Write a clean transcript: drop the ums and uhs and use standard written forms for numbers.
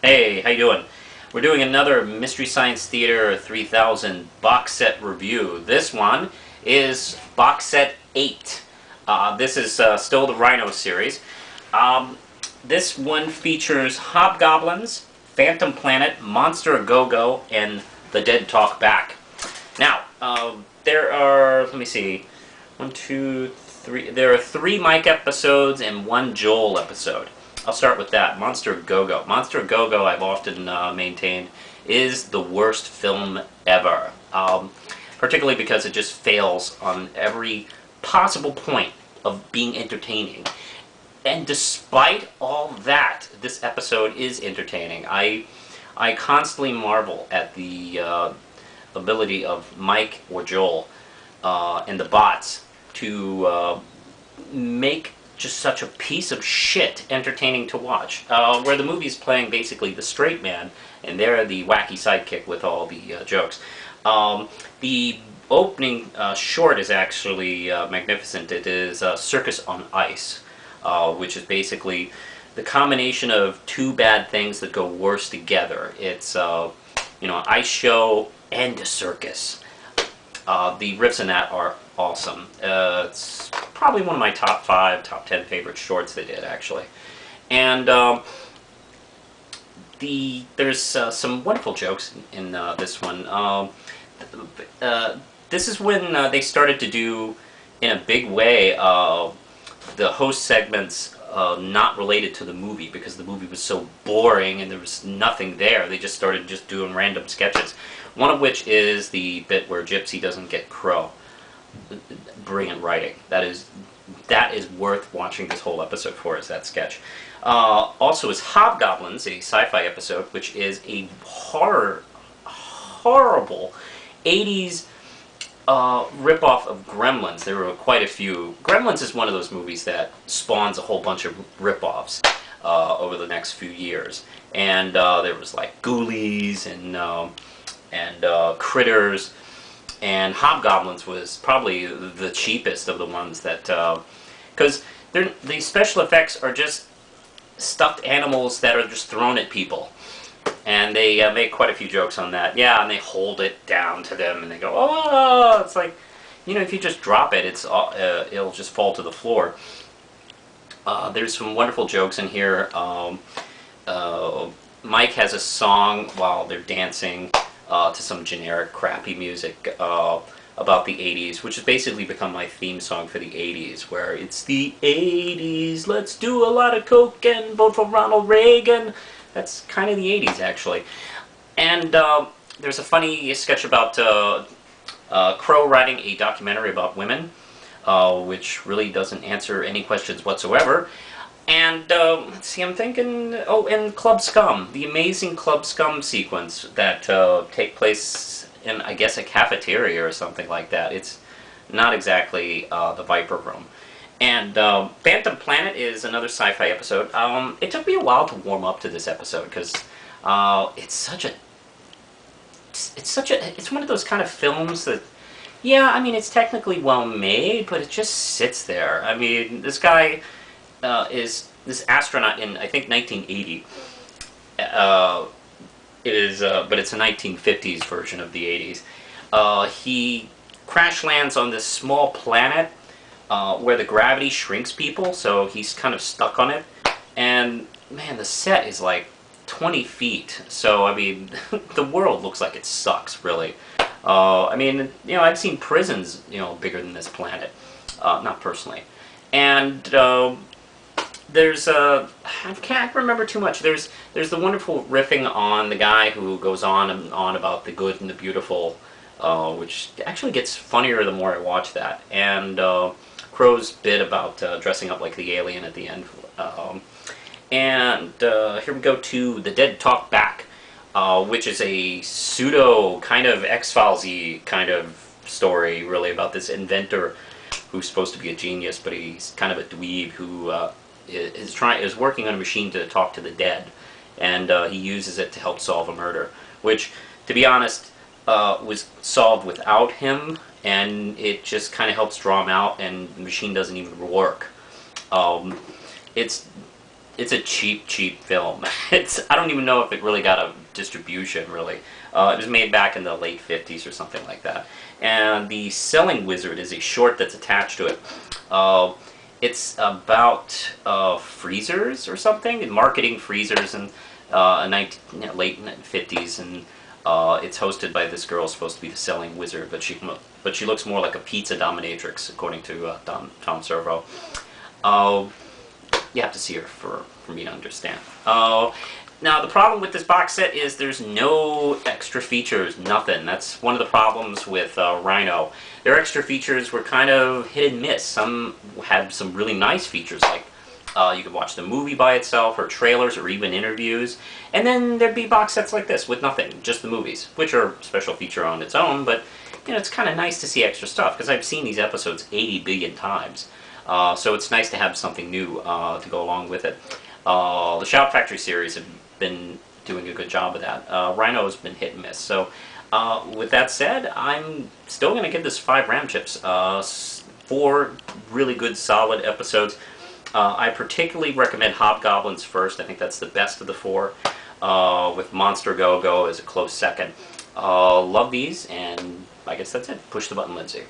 Hey, how you doing? We're doing another Mystery Science Theater 3000 box set review. This one is Boxset 8. This is still the Rhino series. This one features Hobgoblins, Phantom Planet, Mst3k, and The Dead Talk Back. Now, there are, let me see, 1, 2, 3, there are 3 Mike episodes and 1 Joel episode. I'll start with that. Mst3k. Mst3k, I've often maintained, is the worst film ever. Particularly because it just fails on every possible point of being entertaining. And despite all that, this episode is entertaining. I constantly marvel at the ability of Mike or Joel and the bots to make just such a piece of shit entertaining to watch. Where the movie's playing basically the straight man, and they're the wacky sidekick with all the jokes. The opening short is actually magnificent. It is Circus on Ice, which is basically the combination of 2 bad things that go worse together. It's an ice show and a circus. The riffs in that are awesome. It's probably one of my top 5, top 10 favorite shorts they did, actually. And there's some wonderful jokes in this one. This is when they started to do, in a big way, the host segments not related to the movie, because the movie was so boring and there was nothing there. They just started doing random sketches. One of which is the bit where Gypsy doesn't get Crow. Brilliant writing. That is worth watching this whole episode for, is that sketch. Also is Hobgoblins, a sci-fi episode, which is a horrible 80s rip-off of Gremlins. There were quite a few. Gremlins is one of those movies that spawns a whole bunch of rip-offs over the next few years. And there was like Ghoulies and Critters, and Hobgoblins was probably the cheapest of the ones that, because the special effects are just stuffed animals that are just thrown at people, and they make quite a few jokes on that. Yeah, and they hold it down to them, and they go, oh, it's like, if you just drop it, it'll just fall to the floor. There's some wonderful jokes in here. Mike has a song while they're dancing to some generic crappy music about the 80s, which has basically become my theme song for the 80s, where it's the 80s, let's do a lot of coke and vote for Ronald Reagan. That's kind of the 80s, actually. And there's a funny sketch about Crow writing a documentary about women, which really doesn't answer any questions whatsoever. And, let's see, I'm thinking, and Club Scum, the amazing Club Scum sequence that take place in, I guess, a cafeteria or something like that. It's not exactly the Viper Room. And Phantom Planet is another sci-fi episode. It took me a while to warm up to this episode, because it's one of those kind of films that, yeah, I mean, it's technically well made, but it just sits there. I mean, this guy is this astronaut in, I think, 1980. But it's a 1950s version of the 80s. He crash lands on this small planet where the gravity shrinks people, so he's kind of stuck on it. And, man, the set is like 20 feet. So, I mean, the world looks like it sucks, really. I mean, I've seen prisons, bigger than this planet. Not personally. And there's I can't remember too much. There's the wonderful riffing on the guy who goes on and on about the good and the beautiful, which actually gets funnier the more I watch that. And Crow's bit about dressing up like the alien at the end. And here we go to The Dead Talk Back, which is a pseudo kind of X-Files-y kind of story, really, about this inventor who's supposed to be a genius, but he's kind of a dweeb who is working on a machine to talk to the dead, and he uses it to help solve a murder, which, to be honest, was solved without him, and it just kind of helps draw him out, and the machine doesn't even work. It's it's a cheap film. I don't even know if it really got a distribution, really. It was made back in the late 50s or something like that. And the Selling Wizard is a short that's attached to it. It's about freezers or something, marketing freezers in late 50s, and it's hosted by this girl supposed to be the Selling Wizard, but she looks more like a pizza dominatrix, according to Tom Servo. You have to see her for me to understand. Now, the problem with this box set is there's no extra features, nothing. That's one of the problems with Rhino. Their extra features were kind of hit and miss. Some had some really nice features, like you could watch the movie by itself, or trailers, or even interviews. And then there'd be box sets like this with nothing, just the movies, which are a special feature on its own, but you know, it's kind of nice to see extra stuff, because I've seen these episodes 80 billion times. So it's nice to have something new to go along with it. The Shout Factory series have been doing a good job of that. Rhino's been hit and miss. So with that said, I'm still going to give this 5 Ram Chips. 4 really good, solid episodes. I particularly recommend Hobgoblins first. I think that's the best of the 4, with Mst3k as a close second. Love these, and I guess that's it. Push the button, Lindsay.